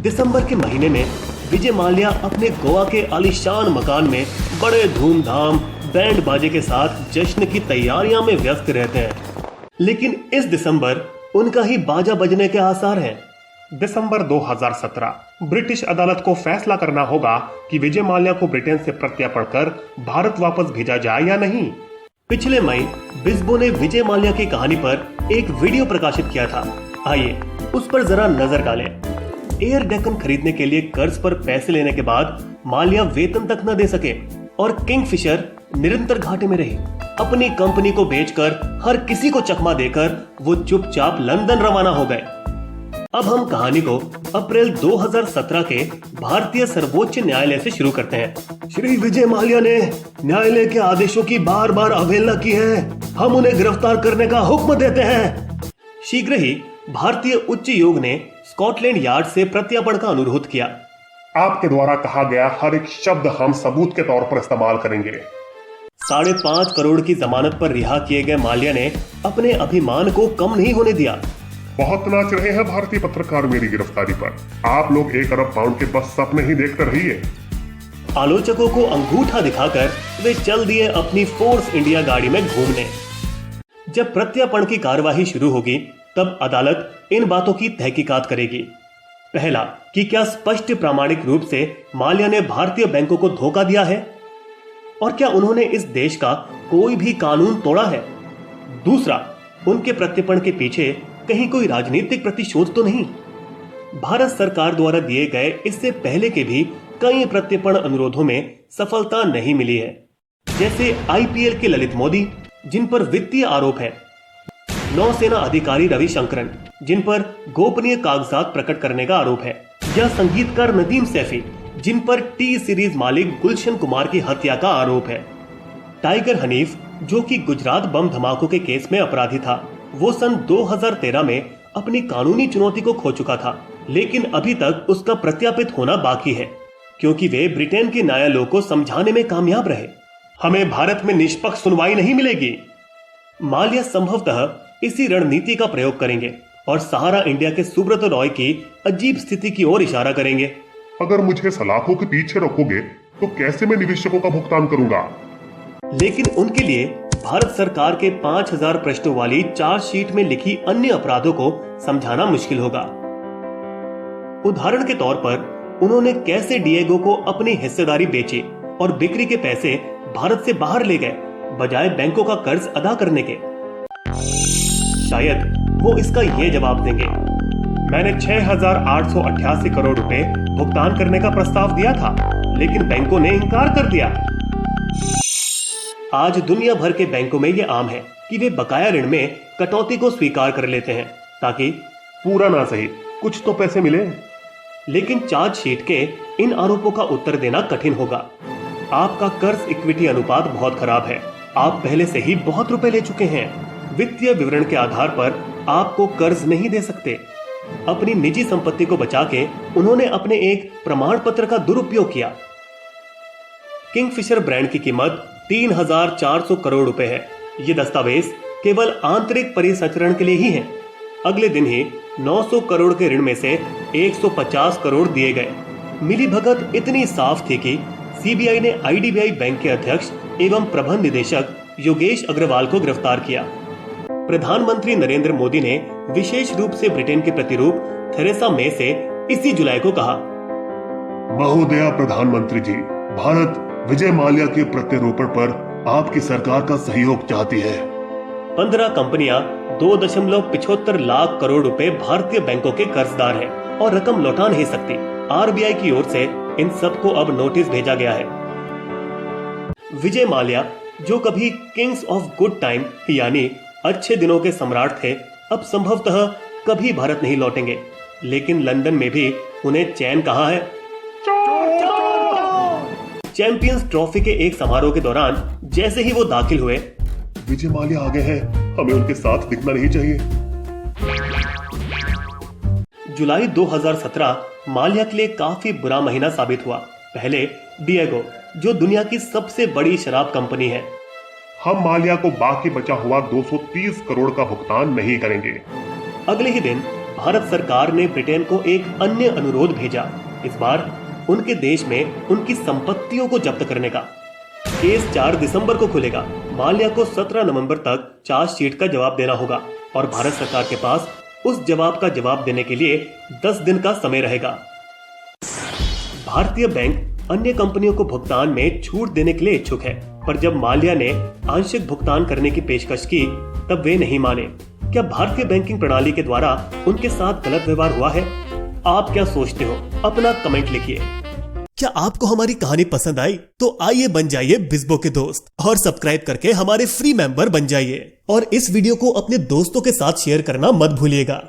दिसंबर के महीने में विजय माल्या अपने गोवा के आलीशान मकान में बड़े धूमधाम बैंड बाजे के साथ जश्न की तैयारियां में व्यस्त रहते हैं। लेकिन इस दिसंबर उनका ही बाजा बजने के आसार हैं। दिसंबर 2017 ब्रिटिश अदालत को फैसला करना होगा कि विजय माल्या को ब्रिटेन से प्रत्यर्पण कर भारत वापस भेजा जाए या नहीं। पिछले मई बिस्बो ने विजय माल्या की कहानी पर एक वीडियो प्रकाशित किया था। आइए उस पर जरा नजर डालें। एयर डेक्कन खरीदने के लिए कर्ज पर पैसे लेने के बाद माल्या वेतन तक न दे सके और किंगफिशर निरंतर घाटे में रही। अपनी कंपनी को बेचकर हर किसी को चकमा देकर वो चुपचाप लंदन रवाना हो गए। अब हम कहानी को अप्रैल 2017 के भारतीय सर्वोच्च न्यायालय से शुरू करते हैं। श्री विजय माल्या ने न्यायालय के आदेशों की बार बार अवहेलना की है। हम उन्हें गिरफ्तार करने का हुक्म देते हैं। शीघ्र ही भारतीय उच्च योग ने स्कॉटलैंड यार्ड से प्रत्यर्पण का अनुरोध किया। आपके द्वारा कहा गया हर एक शब्द हम सबूत के तौर पर इस्तेमाल करेंगे। 5.5 करोड़ की जमानत पर रिहा किए गए माल्या ने अपने अभिमान को कम नहीं होने दिया। बहुत नाच रहे हैं भारतीय पत्रकार मेरी गिरफ्तारी पर। आप लोग 1 अरब पाउंड के बस सपने ही देखते रहिए। आलोचकों को अंगूठा दिखाकर वे चल दिए अपनी फोर्स इंडिया गाड़ी में घूमने। जब प्रत्यर्पण की कार्यवाही शुरू होगी तब अदालत इन बातों की तहकीकात करेगी। पहला, कि क्या स्पष्ट प्रामाणिक रूप से माल्या ने भारतीय बैंकों को धोखा दिया है और क्या उन्होंने इस देश का कोई भी कानून तोड़ा है। दूसरा, उनके प्रत्यर्पण के पीछे कहीं कोई राजनीतिक प्रतिशोध तो नहीं। भारत सरकार द्वारा दिए गए इससे पहले के भी कई प्रत्यर्पण अनुरोधों में सफलता नहीं मिली है, जैसे आईपीएल के ललित मोदी जिन पर वित्तीय आरोप है, नौसेना अधिकारी रविशंकरन जिन पर गोपनीय कागजात प्रकट करने का आरोप है, या संगीतकार नदीम सैफी जिन पर टी सीरीज मालिक गुलशन कुमार की हत्या का आरोप है। टाइगर हनीफ जो कि गुजरात बम धमाकों के केस में अपराधी था, वो सन 2013 में अपनी कानूनी चुनौती को खो चुका था, लेकिन अभी तक उसका प्रत्यापित होना बाकी है क्योंकि वे ब्रिटेन के न्यायालयों को समझाने में कामयाब रहे। हमें भारत में निष्पक्ष सुनवाई नहीं मिलेगी। माल्या संभवतः इसी रणनीति का प्रयोग करेंगे और सहारा इंडिया के सुब्रत रॉय की अजीब स्थिति की ओर इशारा करेंगे। अगर मुझे सलाखों के पीछे रखोगे तो कैसे मैं निवेशकों का भुगतान करूंगा। लेकिन उनके लिए भारत सरकार के 5000 प्रश्नों वाली चार्जशीट में लिखी अन्य अपराधों को समझाना मुश्किल होगा। उदाहरण के तौर पर उन्होंने कैसे डिएगो को अपनी हिस्सेदारी बेची और बिक्री के पैसे भारत से बाहर ले गए बजाय बैंकों का कर्ज अदा करने के। शायद वो इसका ये जवाब देंगे, मैंने 6,888 करोड़ रुपए भुगतान करने का प्रस्ताव दिया था लेकिन बैंकों ने इनकार कर दिया। आज दुनिया भर के बैंकों में ये आम है कि वे बकाया ऋण में कटौती को स्वीकार कर लेते हैं ताकि पूरा ना सही कुछ तो पैसे मिले। लेकिन चार्जशीट के इन आरोपों का उत्तर देना कठिन होगा। आपका कर्ज इक्विटी अनुपात बहुत खराब है। आप पहले से ही बहुत रुपए ले चुके हैं। वित्तीय विवरण के आधार पर आपको कर्ज नहीं दे सकते। अपनी निजी संपत्ति को बचा के उन्होंने अपने एक प्रमाण पत्र का दुरुपयोग किया। किंगफिशर ब्रांड की कीमत 3,400 करोड़ रुपए है। ये दस्तावेज केवल आंतरिक परिसंचरण के लिए ही है। अगले दिन ही 900 करोड़ के ऋण में से 150 करोड़ दिए गए। मिलीभगत इतनी साफ थी कि सीबीआई ने आईडीबीआई बैंक के अध्यक्ष एवं प्रबंध निदेशक योगेश अग्रवाल को गिरफ्तार किया। प्रधानमंत्री नरेंद्र मोदी ने विशेष रूप से ब्रिटेन के प्रतिरूप थेरेसा मे से इसी जुलाई को कहा, महोदया प्रधानमंत्री जी, भारत विजय माल्या के प्रत्यारोपण पर आपकी सरकार का सहयोग चाहती है। 15 कंपनियां 2.75 लाख करोड़ रुपए भारतीय बैंकों के कर्जदार हैं और रकम लौटा नहीं सकती। आरबीआई की ओर से इन सबको अब नोटिस भेजा गया है। विजय माल्या जो कभी किंग्स ऑफ गुड टाइम यानी अच्छे दिनों के सम्राट थे, अब संभवतः कभी भारत नहीं लौटेंगे। लेकिन लंदन में भी उन्हें चैन कहाँ है। चैंपियंस ट्रॉफी के एक समारोह के दौरान जैसे ही वो दाखिल हुए, विजय माल्या आगे हैं, हमें उनके साथ दिखना नहीं चाहिए। जुलाई 2017 माल्या के लिए काफी बुरा महीना साबित हुआ। पहले डिएगो जो दुनिया की सबसे बड़ी शराब कंपनी है, हम माल्या को बाकी बचा हुआ 230 करोड़ का भुगतान नहीं करेंगे। अगले ही दिन भारत सरकार ने ब्रिटेन को एक अन्य अनुरोध भेजा, इस बार उनके देश में उनकी संपत्तियों को जब्त करने का। केस 4 दिसंबर को खुलेगा। माल्या को 17 नवंबर तक चार्जशीट का जवाब देना होगा और भारत सरकार के पास उस जवाब का जवाब देने के लिए 10 दिन का समय रहेगा। भारतीय बैंक अन्य कंपनियों को भुगतान में छूट देने के लिए इच्छुक है, पर जब माल्या ने आंशिक भुगतान करने की पेशकश की तब वे नहीं माने। क्या भारतीय बैंकिंग प्रणाली के द्वारा उनके साथ गलत व्यवहार हुआ है? आप क्या सोचते हो? अपना कमेंट लिखिए। क्या आपको हमारी कहानी पसंद आई? तो आइए बन जाइए बिस्बो के दोस्त और सब्सक्राइब करके हमारे फ्री मेंबर बन जाइए और इस वीडियो को अपने दोस्तों के साथ शेयर करना मत भूलिएगा।